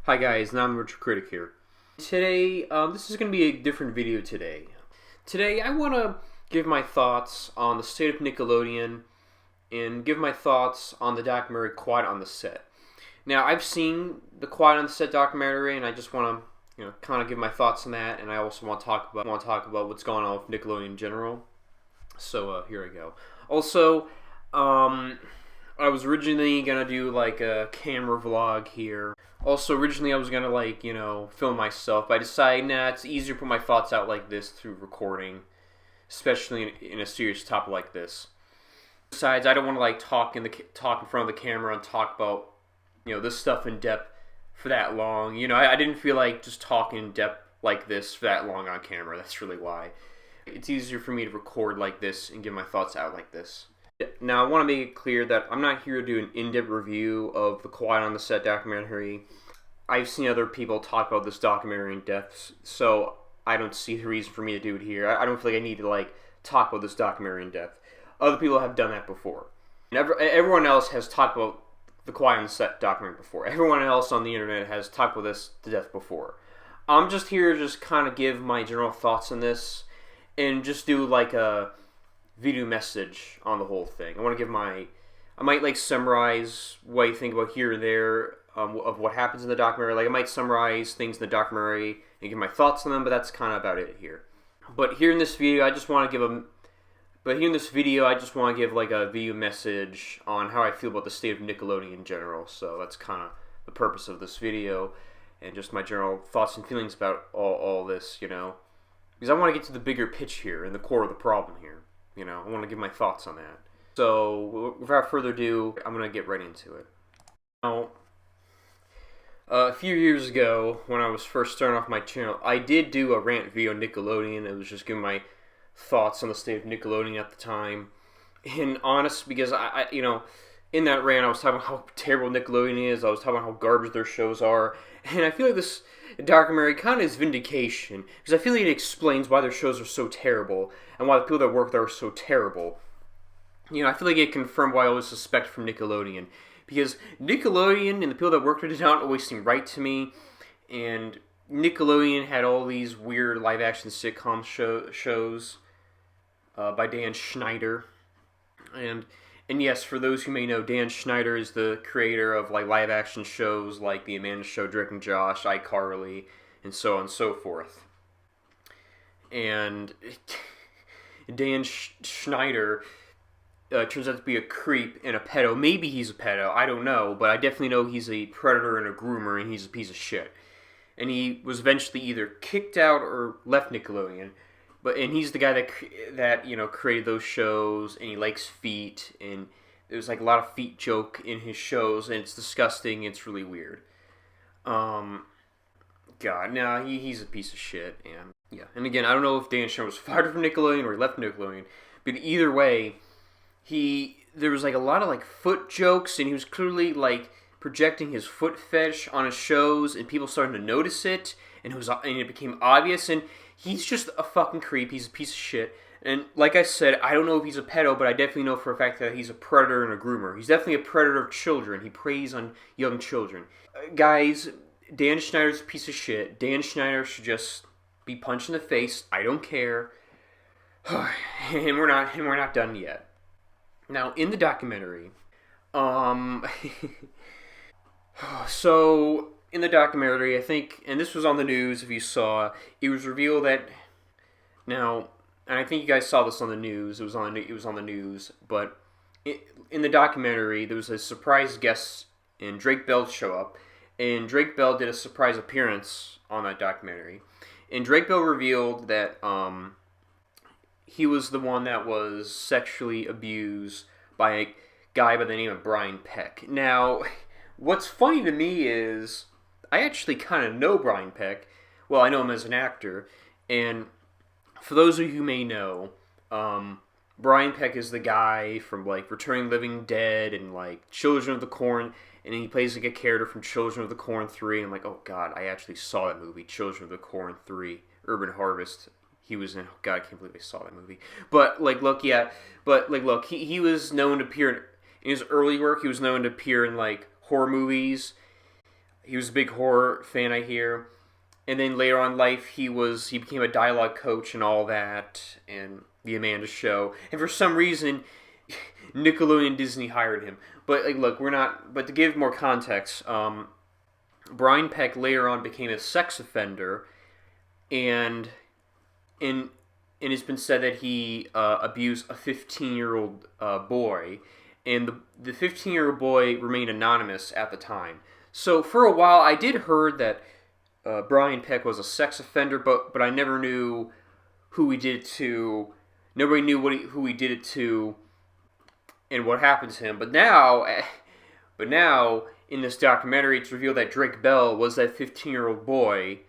Hi guys, now I'm Retro Critic here. Today, this is going to be a different video today. Today, I want to give my thoughts on the state of Nickelodeon and give my thoughts on the documentary Quiet on the Set. Now, I've seen the Quiet on the Set documentary, and I just want to, kind of give my thoughts on that, and I also want to talk about what's going on with Nickelodeon in general. So here I go. Also, I was originally gonna do like a camera vlog here. Also, originally I was gonna film myself, but I decided, nah, it's easier to put my thoughts out like this through recording, especially in a serious topic like this. Besides, I don't want to talk in front of the camera and talk about this stuff in depth for that long. I didn't feel like just talking in depth like this for that long on camera. That's really why. It's easier for me to record like this and give my thoughts out like this. Now, I want to make it clear that I'm not here to do an in-depth review of the Quiet on the Set documentary. I've seen other people talk about this documentary in depth, so I don't see the reason for me to do it here. I don't feel like I need to talk about this documentary in depth. Other people have done that before. Everyone else has talked about the Quiet on the Set documentary before. Everyone else on the internet has talked about this to death before. I'm just here to just kind of give my general thoughts on this and just do a video message on the whole thing. I want to give I might summarize what I think about here and there of what happens in the documentary. I might summarize things in the documentary and give my thoughts on them, but that's kind of about it here. But here in this video, I just want to give a video message on how I feel about the state of Nickelodeon in general. So that's kind of the purpose of this video, and just my general thoughts and feelings about all this, because I want to get to the bigger pitch here and the core of the problem here. I want to give my thoughts on that. So, without further ado, I'm going to get right into it. Now, a few years ago, when I was first starting off my channel, I did do a rant video on Nickelodeon. It was just giving my thoughts on the state of Nickelodeon at the time. And honest, because I in that rant, I was talking about how terrible Nickelodeon is. I was talking about how garbage their shows are. And I feel like this documentary kind of is vindication, because I feel like it explains why their shows are so terrible and why the people that work there are so terrible. I feel like it confirmed what I always suspect from Nickelodeon, because Nickelodeon and the people that work there did not always seem right to me, and Nickelodeon had all these weird live-action sitcom shows by Dan Schneider, and yes, for those who may know, Dan Schneider is the creator of live-action shows like The Amanda Show, Drake and Josh, iCarly, and so on and so forth. And Dan Schneider turns out to be a creep and a pedo. Maybe he's a pedo, I don't know, but I definitely know he's a predator and a groomer, and he's a piece of shit. And he was eventually either kicked out or left Nickelodeon. And he's the guy that created those shows, and he likes feet, and there's a lot of feet joke in his shows, and it's disgusting. It's really weird. God, no, he's a piece of shit, and yeah. And again, I don't know if Dan Schneider was fired from Nickelodeon or he left Nickelodeon, but either way, there was a lot of foot jokes, and he was clearly projecting his foot fetish on his shows, and people started to notice it, and it became obvious, and he's just a fucking creep. He's a piece of shit. And like I said, I don't know if he's a pedo, but I definitely know for a fact that he's a predator and a groomer. He's definitely a predator of children. He preys on young children. Guys, Dan Schneider's a piece of shit. Dan Schneider should just be punched in the face. I don't care. and we're not done yet. Now, in the documentary, so in the documentary, I think, and this was on the news, if you saw, it was revealed that, now, and I think you guys saw this on the news, it was on the news, but in the documentary, there was a surprise guest, and Drake Bell show up, and Drake Bell did a surprise appearance on that documentary, and Drake Bell revealed that, he was the one that was sexually abused by a guy by the name of Brian Peck. Now, what's funny to me is, I actually kind of know Brian Peck. Well, I know him as an actor, and for those of you who may know, Brian Peck is the guy from Returning the Living Dead and Children of the Corn, and he plays a character from Children of the Corn 3, and I'm oh god, I actually saw that movie, Children of the Corn 3, Urban Harvest. He was in, oh god, I can't believe I saw that movie. But look, he was known to appear in his early work. He was known to appear in horror movies. He was a big horror fan, I hear. And then later on in life, he became a dialogue coach and all that, and the Amanda Show. And for some reason, Nickelodeon and Disney hired him. But like, look, we're not. But to give more context, Brian Peck later on became a sex offender, and it's been said that he abused a 15-year-old boy, and the 15-year-old boy remained anonymous at the time. So for a while, I did heard that Brian Peck was a sex offender, but I never knew who he did it to. Nobody knew who he did it to, and what happened to him. But now in this documentary, it's revealed that Drake Bell was that 15-year-old boy,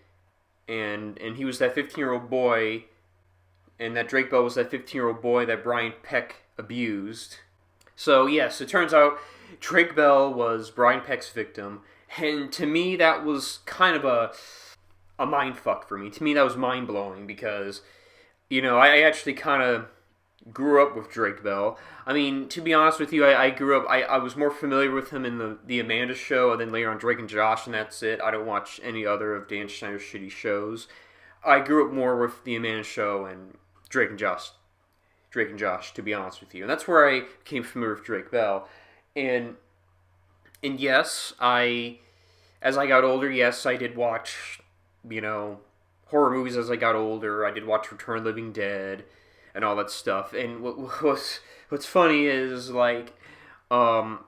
and he was that 15-year-old boy, and that Drake Bell was that 15-year-old boy that Brian Peck abused. So yes, it turns out Drake Bell was Brian Peck's victim, and to me that was kind of a mind fuck for me. To me that was mind blowing because, I actually kind of grew up with Drake Bell. I mean, to be honest with you, I grew up, I was more familiar with him in the Amanda Show, and then later on Drake and Josh, and that's it. I don't watch any other of Dan Schneider's shitty shows. I grew up more with the Amanda Show and Drake and Josh, to be honest with you. And that's where I became familiar with Drake Bell. And yes, as I got older, yes, I did watch, horror movies as I got older. I did watch Return of the Living Dead and all that stuff. And what's funny is, like, and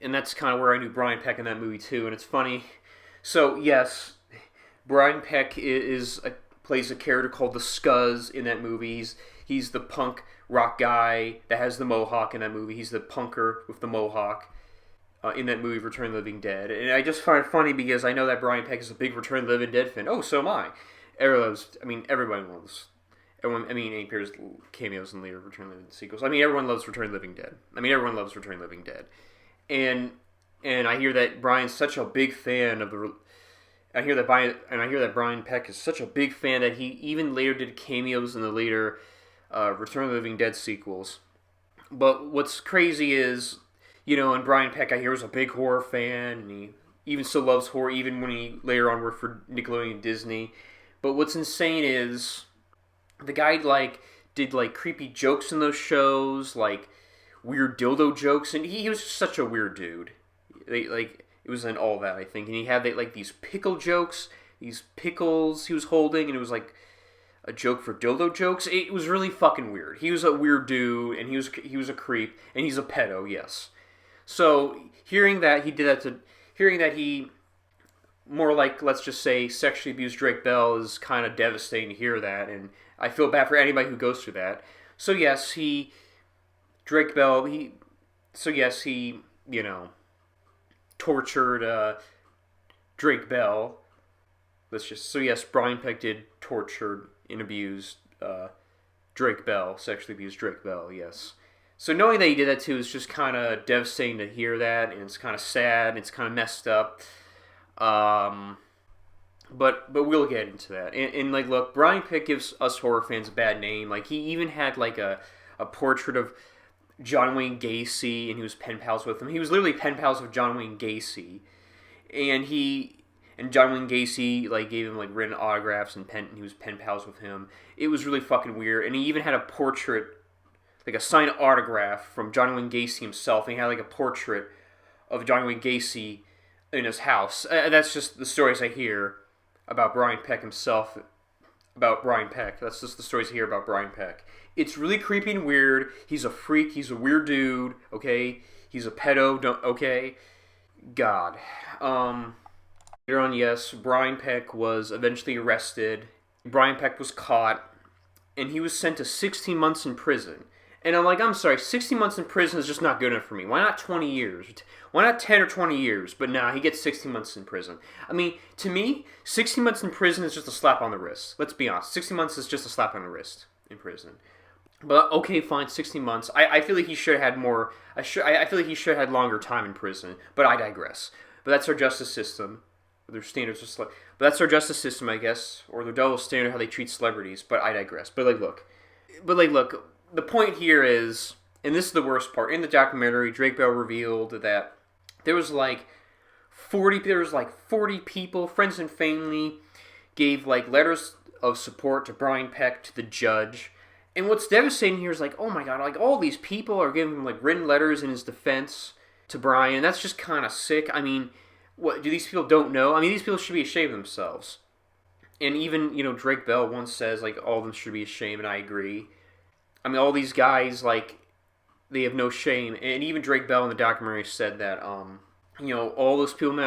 that's kind of where I knew Brian Peck in that movie too. And it's funny. So yes, Brian Peck plays a character called the Scuzz in that movie. He's the punk rock guy that has the mohawk in that movie. He's the punker with the mohawk in that movie, Return of the Living Dead. And I just find it funny because I know that Brian Peck is a big Return of the Living Dead fan. Oh, so am I. Everyone loves. He appears cameos in later Return of the Living Dead sequels. Everyone loves Return of the Living Dead. Everyone loves Return of the Living Dead. And I hear that Brian's such a big fan of the. I hear that Brian Peck is such a big fan that he even later did cameos in the later Return of the Living Dead sequels. But what's crazy is, and Brian Peck, I hear, was a big horror fan, and he even still loves horror, even when he later on worked for Nickelodeon and Disney. But what's insane is the guy did creepy jokes in those shows, like weird dildo jokes, and he was such a weird dude. It was in all that, I think. And he had these pickle jokes, these pickles he was holding, and it was like a joke for dildo jokes. It was really fucking weird. He was a weird dude, and he was a creep, and he's a pedo, yes. So hearing that he more like, let's just say, sexually abused Drake Bell is kind of devastating to hear that, and I feel bad for anybody who goes through that. So yes, Drake Bell, tortured Drake Bell. Brian Peck did torture and abuse Drake Bell, sexually abused Drake Bell, yes. So knowing that he did that too is just kind of devastating to hear that, and it's kind of sad, and it's kind of messed up. But we'll get into that. And look, Brian Peck gives us horror fans a bad name. Like, he even had a portrait of John Wayne Gacy, and he was pen pals with him. He was literally pen pals with John Wayne Gacy, and John Wayne Gacy gave him written autographs and he was pen pals with him. It was really fucking weird. And he even had a portrait, a signed autograph from John Wayne Gacy himself. And he had a portrait of John Wayne Gacy in his house. That's just the stories I hear about Brian Peck himself. About Brian Peck. That's just the stories I hear about Brian Peck. It's really creepy and weird. He's a freak. He's a weird dude. Okay, he's a pedo. Okay, God. Later on, yes, Brian Peck was eventually arrested. Brian Peck was caught, and he was sent to 16 months in prison. And I'm sorry, 16 months in prison is just not good enough for me. Why not 20 years? Why not 10 or 20 years? But nah, he gets 16 months in prison. To me, 16 months in prison is just a slap on the wrist. Let's be honest. 16 months is just a slap on the wrist in prison. But okay, fine, 16 months. I feel like he should have had more. I feel like he should have had longer time in prison. But I digress. But that's our justice system. Their standards are but that's our justice system, I guess, or their double standard how they treat celebrities. But I digress. But look. The point here is, and this is the worst part, in the documentary, Drake Bell revealed that there was there was like 40 people, friends and family, gave like letters of support to Brian Peck, to the judge. And what's devastating here is like, oh my god, like all these people are giving him like written letters in his defense to Brian. That's just kind of sick. I mean, what do these people don't know? I mean, these people should be ashamed of themselves. And even, Drake Bell once says like all of them should be ashamed, and I agree. I mean, all these guys, like, they have no shame. And even Drake Bell in the documentary said that all those people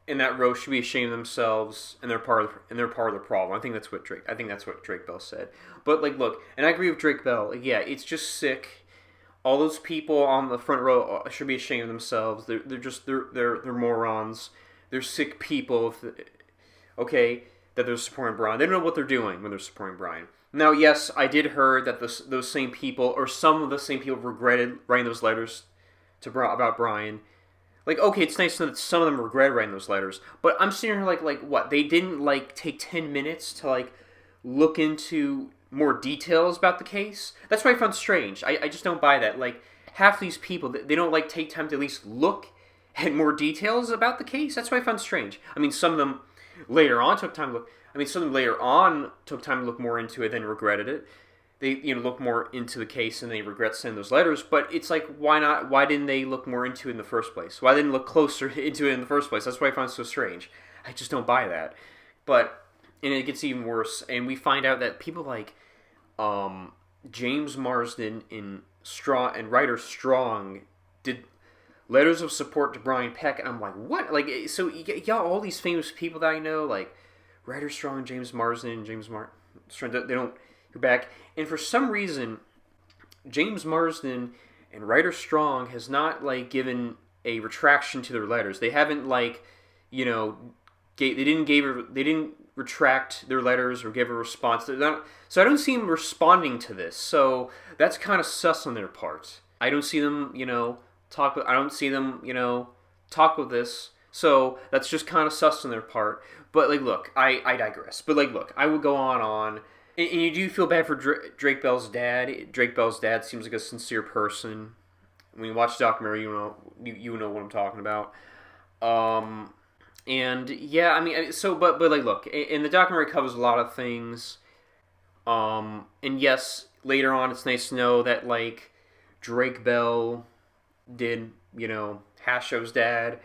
in that row should be ashamed of themselves, and they're part of the problem. I think that's what Drake Bell said. But like, look, and I agree with Drake Bell. Like, yeah, it's just sick. All those people on the front row should be ashamed of themselves. They're morons. They're sick people. Okay, that they're supporting Brian. They don't know what they're doing when they're supporting Brian. Now, yes, I did hear that those same people, or some of the same people, regretted writing those letters about Brian. Like, okay, it's nice that some of them regret writing those letters, but I'm sitting here like what? They didn't like take 10 minutes to like look into more details about the case? That's what I found strange. I just don't buy that. Like, half these people, they don't like take time to at least look at more details about the case. That's what I found strange. I mean, some of them later on took time to look. Some of them later on took time to look more into it, then regretted it. They, look more into the case and they regret sending those letters. But it's like, why not? Why didn't they look more into it in the first place? Why didn't they look closer into it in the first place? That's what I found so strange. I just don't buy that. And it gets even worse. And we find out that people like James Marsden and Ryder Strong did letters of support to Brian Peck. And I'm like, what? Like, so you got all these famous people that I know, like Ryder Strong, James Marsden, they don't go back. And for some reason, James Marsden and Ryder Strong has not like given a retraction to their letters. They haven't like, they didn't retract their letters or give a response. So I don't see them responding to this. So that's kind of sus on their part. I don't see them, talk with this. So that's just kind of sus on their part. But like, look, I digress. But like, look, I would go on. And you do feel bad for Drake Bell's dad. Drake Bell's dad seems like a sincere person. When you watch the documentary, you know what I'm talking about. And yeah, but like, look, and the documentary covers a lot of things. And yes, later on, it's nice to know that like Drake Bell did, hash out his dad.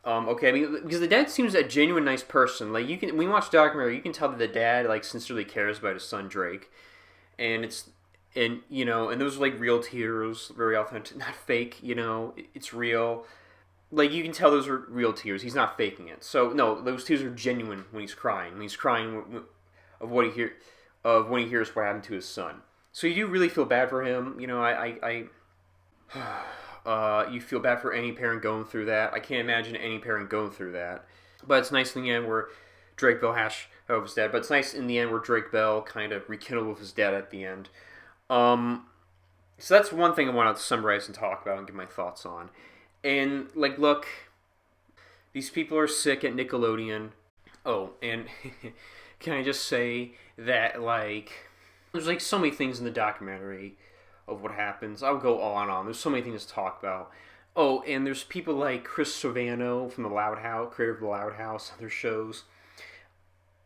Okay, because the dad seems a genuine nice person. Like, when you watch the documentary, you can tell that the dad like sincerely cares about his son Drake, and and those are like real tears, very authentic, not fake. It's real. Like, you can tell those are real tears. He's not faking it. So no, those tears are genuine when he's crying. When he's crying when he hears what happened to his son. So you do really feel bad for him. You feel bad for any parent going through that. I can't imagine any parent going through that. But it's nice in the end where Drake Bell hashed out his dad. But it's nice in the end where Drake Bell kind of rekindled with his dad at the end. So that's one thing I wanted to summarize and talk about and give my thoughts on. And, like, look, these people are sick at Nickelodeon. Oh, and can I just say that, like, there's, like, so many things in the documentary of what happens. I'll go on and on. There's so many things to talk about. Oh, and there's people like Chris Savano from the Loud House, creator of the Loud House, other shows.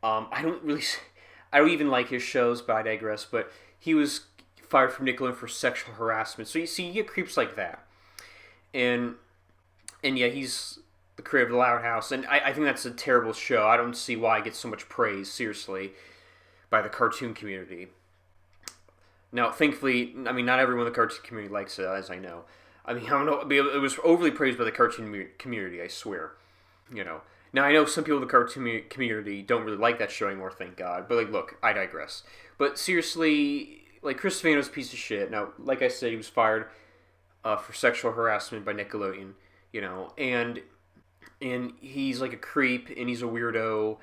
I don't even like his shows, but I digress. But he was fired from Nickelodeon for sexual harassment. So you get creeps like that. And yeah, he's the creator of the Loud House, and I think that's a terrible show. I don't see why it gets so much praise, seriously, by the cartoon community. Now, thankfully, not everyone in the cartoon community likes it, as I know. I don't know, it was overly praised by the cartoon community, I swear. Now, I know some people in the cartoon community don't really like that show anymore, thank God. But, like, look, I digress. But seriously, like, Chris Savano's a piece of shit. Now, like I said, he was fired for sexual harassment by Nickelodeon, and he's like a creep, and he's a weirdo.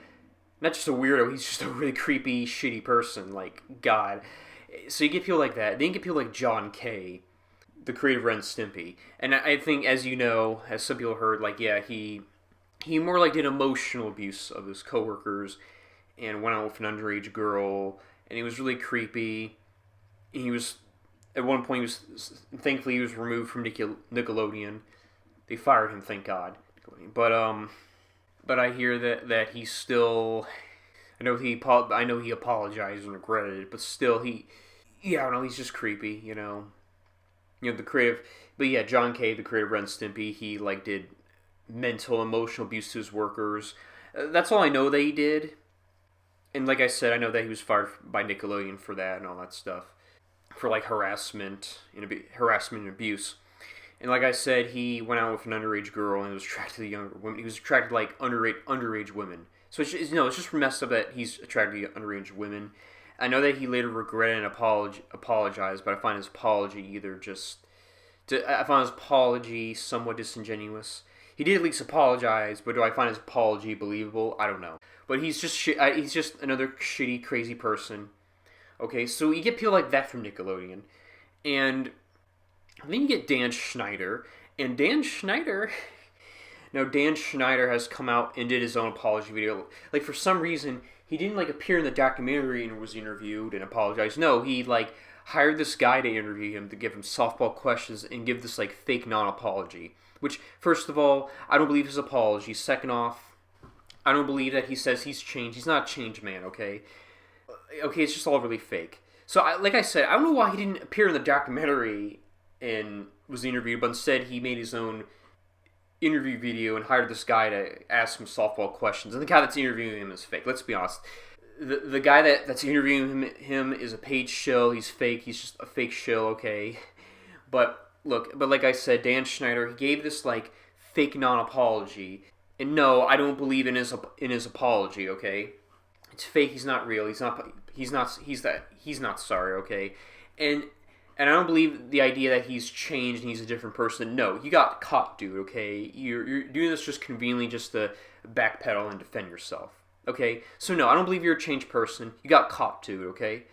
Not just a weirdo, he's just a really creepy, shitty person, like, God. So you get people like that. Then you get people like John Kay, the creator of Ren and Stimpy. And I think, as you know, as some people heard, like, yeah, he more like did emotional abuse of his coworkers and went out with an underage girl, and he was really creepy. He was, at one point, thankfully he was removed from Nickelodeon. They fired him, thank God. But I hear that he's still. I know he apologized and regretted it, but still yeah, I don't know, he's just creepy, the creative. But yeah, John K, the creator of Ren Stimpy, he like did mental, emotional abuse to his workers. That's all I know that he did. And like I said, I know that he was fired by Nickelodeon for that and all that stuff, for like harassment and abuse. And like I said, he went out with an underage girl and was attracted to younger women. He was attracted to like underage women. So it's just messed up that he's attracted to underage women. I know that he later regretted and apologized, but I find his apology somewhat disingenuous. He did at least apologize, but do I find his apology believable? I don't know. But he's just another shitty, crazy person. Okay, so you get people like that from Nickelodeon, and then you get Dan Schneider, and Dan Schneider has come out and did his own apology video. Like, for some reason, he didn't like appear in the documentary and was interviewed and apologized. No, he like hired this guy to interview him, to give him softball questions and give this like fake non-apology. Which, first of all, I don't believe his apology. Second off, I don't believe that he says he's changed. He's not a changed man, okay? Okay, it's just all really fake. So, like I said, I don't know why he didn't appear in the documentary and was interviewed, but instead he made his own interview video and hired this guy to ask him softball questions. And the guy that's interviewing him is fake. Let's be honest. The guy that's interviewing him is a paid shill. He's fake. He's just a fake shill, okay? But like I said, Dan Schneider, he gave this like fake non-apology. And no, I don't believe in his apology, okay? It's fake. He's not real. He's not sorry, okay? And I don't believe the idea that he's changed and he's a different person. No, you got caught, dude, okay? You're doing this just conveniently just to backpedal and defend yourself, okay? So no, I don't believe you're a changed person. You got caught, dude, okay?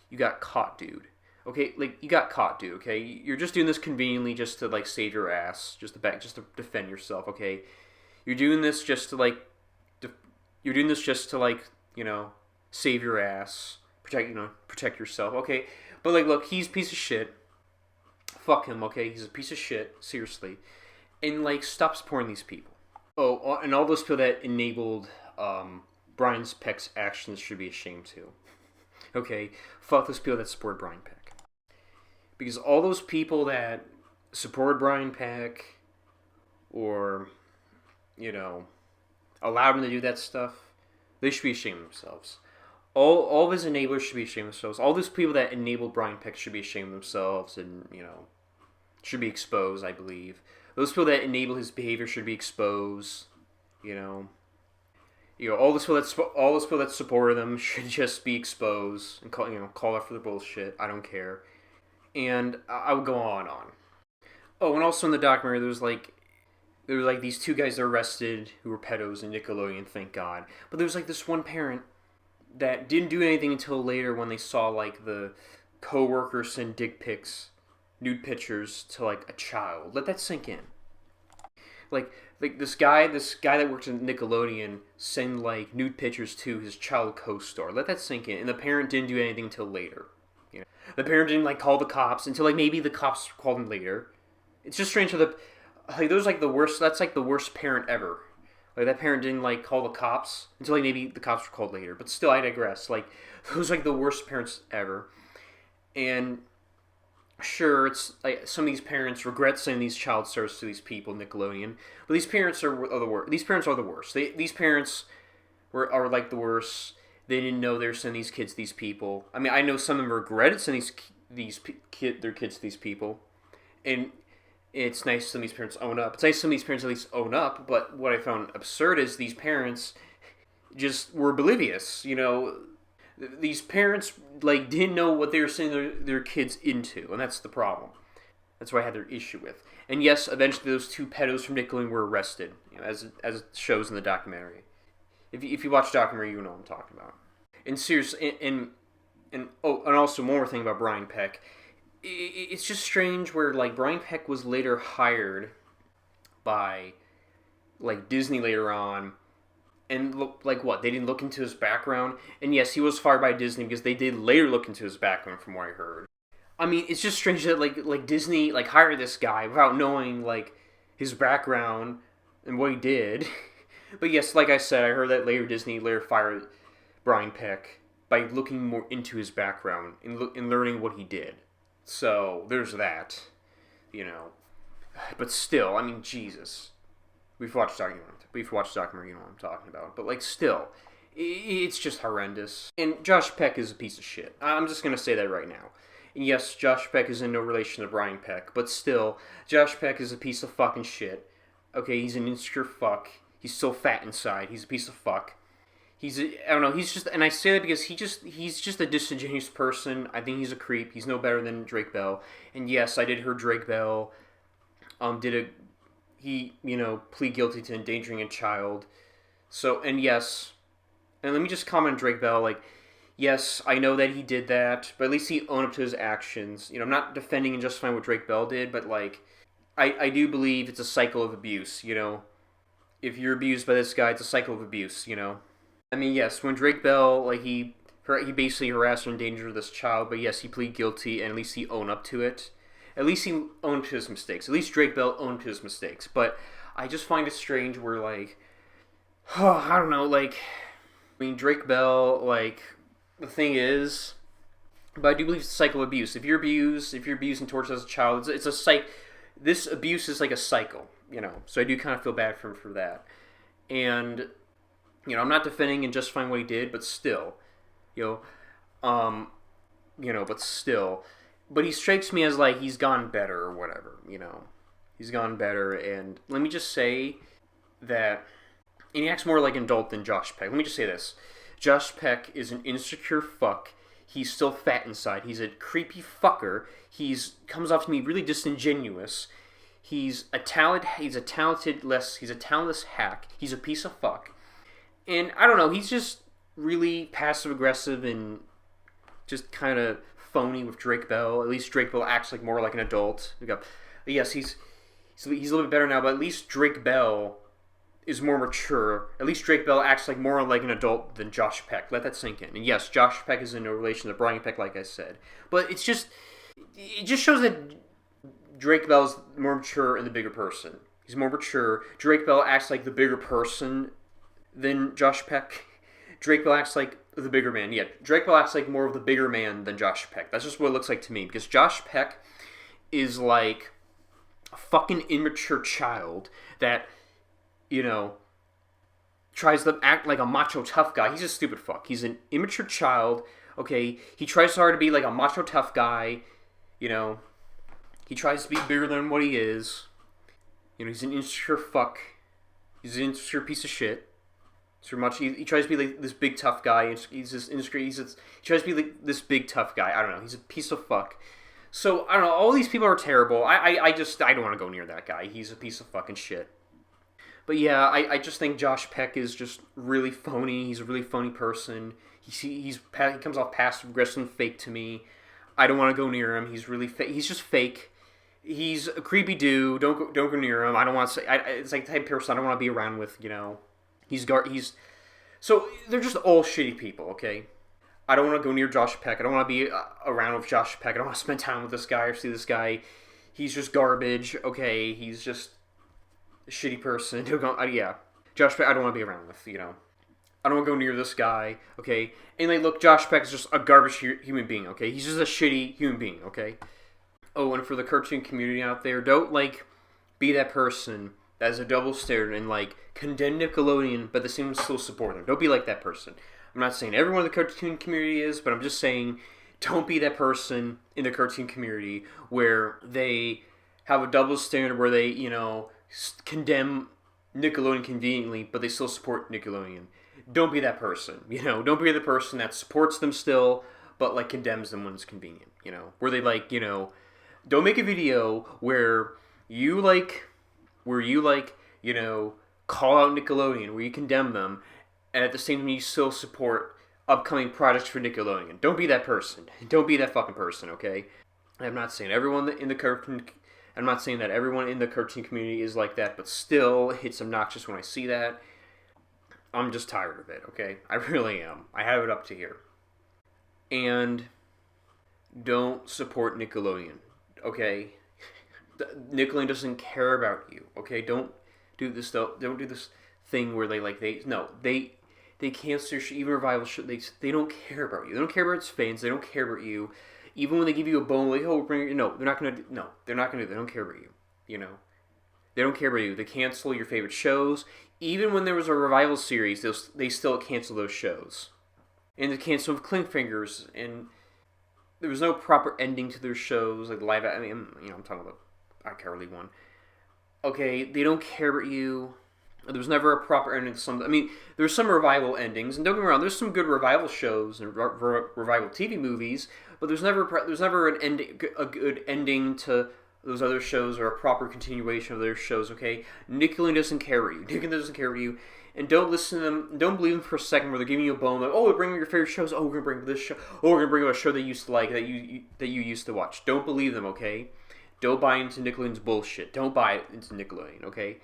You got caught, dude. Okay, like, you got caught, dude, okay? You're just doing this conveniently just to, like, save your ass, just to defend yourself, okay? You're doing this just to, like, save your ass, protect yourself, okay? But, like, look, he's a piece of shit. Fuck him, okay? He's a piece of shit, seriously. And, like, stop supporting these people. Oh, and all those people that enabled Brian Peck's actions should be ashamed too. Okay? Fuck those people that support Brian Peck. Because all those people that support Brian Peck or, allowed him to do that stuff, they should be ashamed of themselves. All of his enablers should be ashamed of themselves. All those people that enabled Brian Peck should be ashamed of themselves and, should be exposed, I believe. Those people that enable his behavior should be exposed, all those people that supported them should just be exposed and call out for the bullshit. I don't care. And I would go on and on. Oh, and also in the documentary, there were these two guys that were arrested who were pedos in Nickelodeon, thank God. But there was like this one parent that didn't do anything until later when they saw like the co-workers send dick pics, nude pictures to like a child. Let that sink in. Like this guy that works in Nickelodeon send like nude pictures to his child co-star. Let that sink in. And the parent didn't do anything until later. The parent didn't like call the cops until like maybe the cops called him later. It's just strange how those like the worst. That's like the worst parent ever. Like that parent didn't like call the cops until like maybe the cops were called later. But still, I digress. Like those are like the worst parents ever. And sure, it's like some of these parents regret sending these child stars to these people, Nickelodeon. But these parents are the worst. These parents are the worst. These parents are like the worst. They didn't know they were sending these kids to these people. I mean, I know some of them regretted sending their kids to these people. And it's nice some of these parents own up. It's nice some of these parents at least own up. But what I found absurd is these parents just were oblivious. These parents like didn't know what they were sending their kids into. And that's the problem. That's what I had their issue with. And yes, eventually those two pedos from Nickelodeon were arrested. As it shows in the documentary. If you watch the documentary, you know what I'm talking about. And seriously, and also one more thing about Brian Peck. It's just strange where like Brian Peck was later hired by like Disney later on, and like what, they didn't look into his background. And yes, he was fired by Disney because they did later look into his background, from what I heard. I mean, it's just strange that like Disney like hired this guy without knowing like his background. and what he did. But yes, like I said, I heard that Disney later fired Brian Peck by looking more into his background and learning what he did. So there's that, you know. But still, I mean, Jesus. We've watched the documentary, you know what I'm talking about. But, like, still, it's just horrendous. And Josh Peck is a piece of shit. I'm just going to say that right now. And yes, Josh Peck is in no relation to Brian Peck, but still, Josh Peck is a piece of fucking shit. Okay, he's an insecure fuck. He's so fat inside. He's a piece of fuck. I don't know, he's just, and I say that because he's just a disingenuous person. I think he's a creep. He's no better than Drake Bell. And yes, I did hear Drake Bell, plead guilty to endangering a child. So, and yes, and let me just comment on Drake Bell, like, yes, I know that he did that, but at least he owned up to his actions. You know, I'm not defending and justifying what Drake Bell did, but, like, I do believe it's a cycle of abuse, you know? If you're abused by this guy, it's a cycle of abuse, you know? I mean, yes, when Drake Bell, like, he basically harassed or endangered this child, but yes, he pleaded guilty, and at least he owned up to it. At least he owned to his mistakes. At least Drake Bell owned to his mistakes. But I just find it strange where, like, I don't know, like, I mean, Drake Bell, like, the thing is, but I do believe it's a cycle of abuse. If you're abused and tortured as a child, it's a cycle. This abuse is like a cycle, you know. So I do kind of feel bad for him for that. And, you know, I'm not defending and justifying what he did, but still, but still. But he strikes me as, like, he's gone better or whatever, you know. He's gone better, and let me just say that, and he acts more like an adult than Josh Peck. Let me just say this. Josh Peck is an insecure fuck. He's still fat inside. He's a creepy fucker. Comes off to me really disingenuous. He's a talentless hack. He's a piece of fuck. And I don't know, he's just really passive aggressive and just kind of phony with Drake Bell. At least Drake Bell acts like more like an adult. Yes, he's a little bit better now, but at least Drake Bell is more mature. At least Drake Bell acts like more like an adult than Josh Peck. Let that sink in. And yes, Josh Peck is in no relation to Brian Peck, like I said. But it just shows that Drake Bell is more mature and the bigger person. He's more mature. Drake Bell acts like the bigger person than Josh Peck. Drake Bell acts like the bigger man. Yeah, Drake Bell acts like more of the bigger man than Josh Peck. That's just what it looks like to me. Because Josh Peck is like a fucking immature child that, you know, tries to act like a macho tough guy. He's a stupid fuck. He's an immature child, okay? He tries so hard to be like a macho tough guy, you know. He tries to be bigger than what he is. You know, he's an insecure fuck. He's an insecure piece of shit. So much. He tries to be like this big tough guy. He's this insecure. He tries to be like this big tough guy. I don't know. He's a piece of fuck. So I don't know. All these people are terrible. I don't want to go near that guy. He's a piece of fucking shit. But yeah, I just think Josh Peck is just really phony. He's a really phony person. He comes off passive aggressive and fake to me. I don't want to go near him. He's really fake. He's just fake. He's a creepy dude. Don't go near him. I don't want to say. It's like the type of person I don't want to be around with. You know, so they're just all shitty people. Okay, I don't want to go near Josh Peck. I don't want to be around with Josh Peck. I don't want to spend time with this guy or see this guy. He's just garbage. Okay, he's just a shitty person. Yeah, Josh Peck I don't want to be around with. You know, I don't want to go near this guy. Okay, and like, look, Josh Peck is just a garbage human being. Okay, he's just a shitty human being. Okay. Oh, and for the cartoon community out there, don't, like, be that person that has a double standard and, like, condemn Nickelodeon, but at the same time still support them. Don't be like that person. I'm not saying everyone in the cartoon community is, but I'm just saying don't be that person in the cartoon community where they have a double standard where they, you know, condemn Nickelodeon conveniently, but they still support Nickelodeon. Don't be that person, you know. Don't be the person that supports them still, but, like, condemns them when it's convenient, you know. Where they, like, you know... Don't make a video where you you know, call out Nickelodeon, where you condemn them, and at the same time you still support upcoming projects for Nickelodeon. Don't be that person. Don't be that fucking person, okay? I'm not saying everyone in the cartoon... I'm not saying that everyone in the cartoon community is like that, but still, it's obnoxious when I see that. I'm just tired of it, okay? I really am. I have it up to here. And don't support Nickelodeon. Okay, Nickelodeon doesn't care about you. Okay, don't do this though. Don't do this thing where they cancel your even revival show. They don't care about you. They don't care about its fans. They don't care about you. Even when they give you a bone, like, oh, bring it. No, they're not gonna. No, they're not gonna. They don't care about you. You know, they don't care about you. They cancel your favorite shows. Even when there was a revival series, they still cancel those shows. And they cancel with Cliffhangers, and there was no proper ending to their shows, like live. I mean, I'm talking about iCarly one. Okay, they don't care about you. There was never a proper ending to some. I mean, there's some revival endings, and don't get me wrong, there's some good revival shows and revival TV movies, but there's never a good ending to those other shows or a proper continuation of their shows. Okay, Nickelodeon doesn't care about you. Nickelodeon doesn't care about you, and don't listen to them. Don't believe them for a second where they're giving you a bone. Like, oh, we're bringing your favorite shows. Oh, we're gonna bring this show. Oh, we're gonna bring a show that you used to like, that you used to watch. Don't believe them. Okay, don't buy into Nickelodeon's bullshit. Don't buy into Nickelodeon. Okay.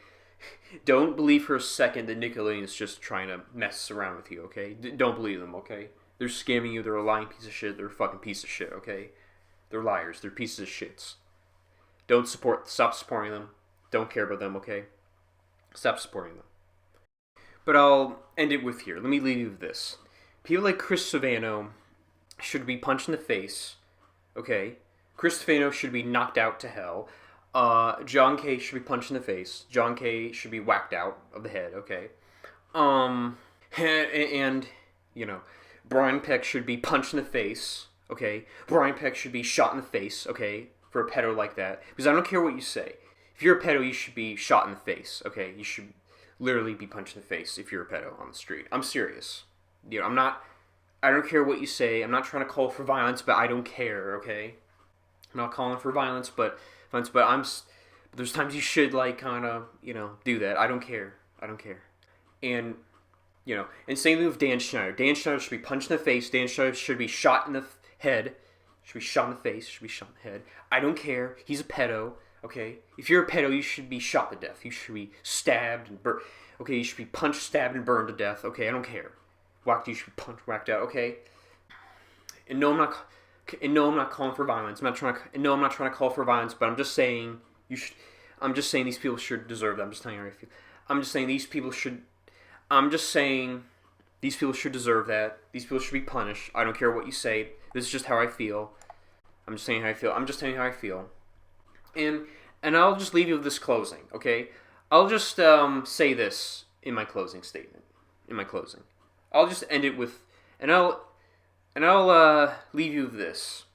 Don't believe for a second that Nickelodeon is just trying to mess around with you, okay? Don't believe them, okay? They're scamming you. They're a lying piece of shit. They're a fucking piece of shit, okay? They're liars. They're pieces of shits. Stop supporting them. Don't care about them, okay? Stop supporting them. But I'll end it with here. Let me leave you with this. People like Chris Savano should be punched in the face, okay? Chris Savano should be knocked out to hell. John K should be punched in the face. John K should be whacked out of the head, okay? And Brian Peck should be punched in the face, okay? Brian Peck should be shot in the face, okay? For a pedo like that. Because I don't care what you say. If you're a pedo, you should be shot in the face, okay? You should literally be punched in the face if you're a pedo on the street. I'm serious. I don't care what you say. I'm not trying to call for violence, but I don't care, okay? I'm not calling for violence, but there's times you should kind of do that. I don't care. And and same thing with Dan Schneider. Dan Schneider should be punched in the face. Dan Schneider should be shot in the head. Should be shot in the face. Should be shot in the head. I don't care. He's a pedo. Okay, if you're a pedo, you should be shot to death. You should be stabbed and burned. Okay, you should be punched, stabbed, and burned to death. Okay, I don't care. You should be punched, whacked out. Okay. And no, I'm not calling for violence. I'm not trying to call for violence, but I'm just saying these people should deserve that. I'm just telling you how I feel. I'm just saying these people should deserve that. These people should be punished. I don't care what you say. This is just how I feel. I'm just saying how I feel. I'm just telling you how I feel. And I'll just leave you with this closing, okay? I'll just say this in my closing statement. I'll just end it with, and I'll leave you with this.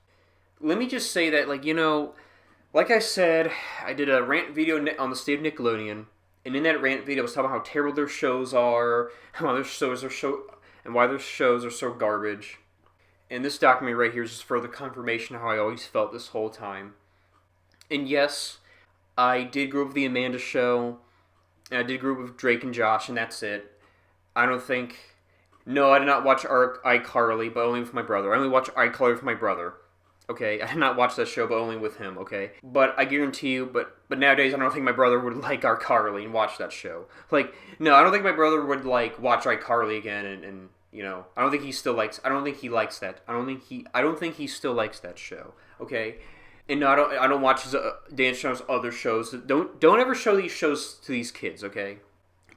Let me just say that, like I said, I did a rant video on the state of Nickelodeon, and in that rant video I was talking about how terrible their shows are, why their shows are so garbage. And this documentary right here is just further confirmation of how I always felt this whole time. And yes, I did grow up with the Amanda Show, and I did grow up with Drake and Josh, and that's it. I did not watch iCarly, but only with my brother. I only watch iCarly with my brother. Okay, I did not watch that show, but only with him. Okay, but I guarantee you, but nowadays I don't think my brother would like iCarly and watch that show. No, I don't think my brother would watch iCarly again, and I don't think he still likes. I don't think he likes that. I don't think he still likes that show. Okay, and no, I don't watch his Dan Schneider's other shows. Don't ever show these shows to these kids. Okay,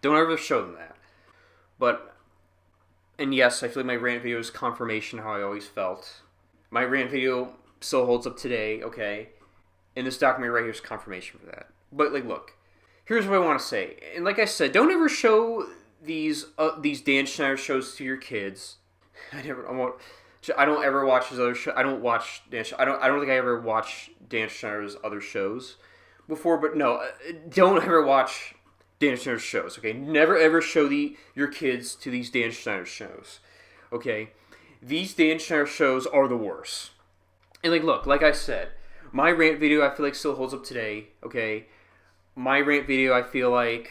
don't ever show them that. And yes, I feel like my rant video is confirmation of how I always felt. My rant video still holds up today, okay? And this documentary right here is confirmation for that. But, look, here's what I want to say. And like I said, don't ever show these Dan Schneider shows to your kids. I don't ever watch his other show. I don't watch Dan. I don't think I ever watched Dan Schneider's other shows before. But no, don't ever watch Dan Schneider's shows, okay? Never ever show your kids to these Dan Schneider shows, okay? These Dan Schneider shows are the worst. And look, like I said, my rant video I feel like still holds up today, okay? My rant video I feel like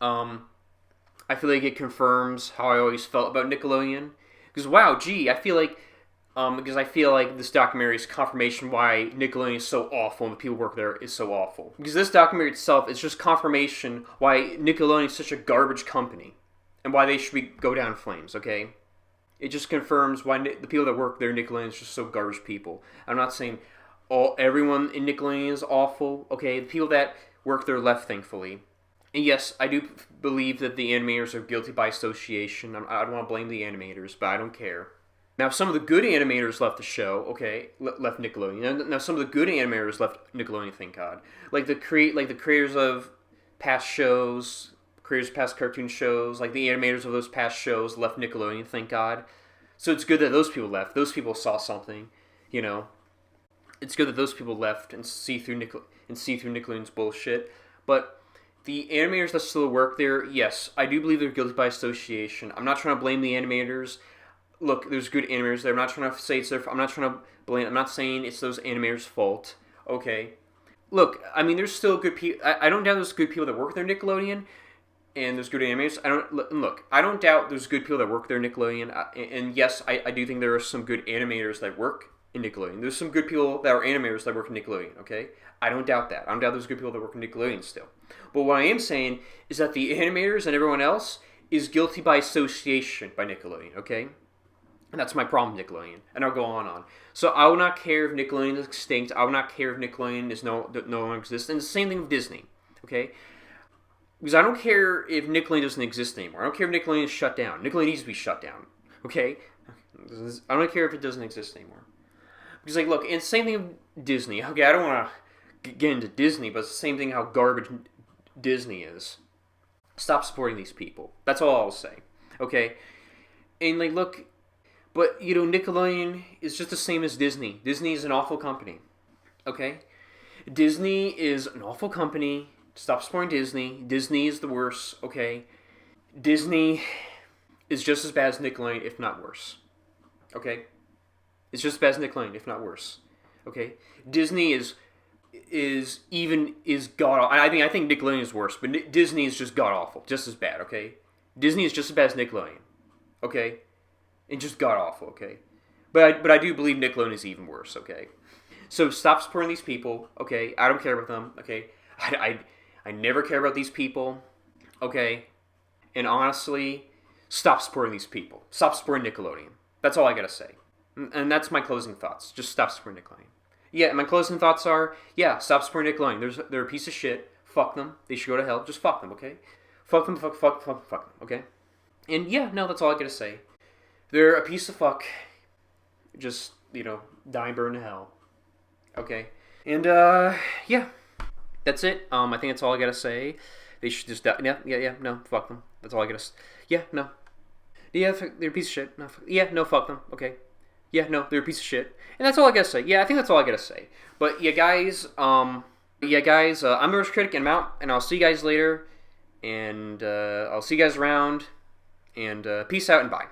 it confirms how I always felt about Nickelodeon. Because I feel like this documentary is confirmation why Nickelodeon is so awful and the people who work there is so awful. Because this documentary itself is just confirmation why Nickelodeon is such a garbage company and why they should go down in flames, okay? It just confirms why the people that work there in Nickelodeon is just so garbage people. I'm not saying everyone in Nickelodeon is awful, okay? The people that work there left, thankfully. And yes, I do believe that the animators are guilty by association. I don't want to blame the animators, but I don't care. Now, some of the good animators left the show, okay, left Nickelodeon. Now, some of the good animators left Nickelodeon, thank God. Like the creators of past shows, creators of past cartoon shows, like the animators of those past shows left Nickelodeon, thank God. So it's good that those people left. Those people saw something, you know. It's good that those people left and see through Nickelodeon's bullshit. But the animators that still work there, yes, I do believe they're guilty by association. I'm not trying to blame the animators. Look, there's good animators there. I'm not trying to say it's their. I'm not trying to blame. I'm not saying it's those animators' fault. Okay. Look, I mean, there's still good people. I don't doubt there's good people that work there, Nickelodeon, and there's good animators. I don't doubt there's good people that work there, Nickelodeon. And yes, I do think there are some good animators that work in Nickelodeon. There's some good people that are animators that work in Nickelodeon. Okay, I don't doubt that. I don't doubt there's good people that work in Nickelodeon still. But what I am saying is that the animators and everyone else is guilty by association by Nickelodeon. Okay. And that's my problem with Nickelodeon. And I'll go on. So I will not care if Nickelodeon is extinct. I will not care if Nickelodeon is no longer exists. And the same thing with Disney. Okay? Because I don't care if Nickelodeon doesn't exist anymore. I don't care if Nickelodeon is shut down. Nickelodeon needs to be shut down. Okay? I don't care if it doesn't exist anymore. Because, like, look, and same thing with Disney. Okay, I don't want to get into Disney, but it's the same thing how garbage Disney is. Stop supporting these people. That's all I'll say. Okay? And, like, look... But, you know, Nickelodeon is just the same as Disney. Disney is an awful company. Okay? Disney is an awful company. Stop supporting Disney. Disney is the worst. Okay? Disney is just as bad as Nickelodeon, if not worse. Okay? It's just as bad as Nickelodeon, if not worse. Okay? Disney is god awful. I think Nickelodeon is worse, but Disney is just god awful. Just as bad, okay? Disney is just as bad as Nickelodeon. Okay? And just god awful, okay? But I do believe Nickelodeon is even worse, okay? So stop supporting these people, okay? I don't care about them, okay? I never care about these people, okay? And honestly, stop supporting these people. Stop supporting Nickelodeon. That's all I gotta say. And that's my closing thoughts. Just stop supporting Nickelodeon. Yeah, my closing thoughts are, yeah, stop supporting Nickelodeon. They're a piece of shit. Fuck them. They should go to hell. Just fuck them, okay? Fuck them, fuck them, okay? And yeah, no, that's all I gotta say. They're a piece of fuck. Just, you know, die and burn to hell. Okay. And, yeah. That's it. I think that's all I gotta say. They should just die. Yeah, no, fuck them. That's all I gotta say. Yeah, no. Yeah, they're a piece of shit. No, yeah, no, fuck them. Okay. Yeah, no, they're a piece of shit. And that's all I gotta say. Yeah, I think that's all I gotta say. But, yeah, guys, I'm the Retro Critic, and I'm out, and I'll see you guys later. And, I'll see you guys around. And, peace out and bye.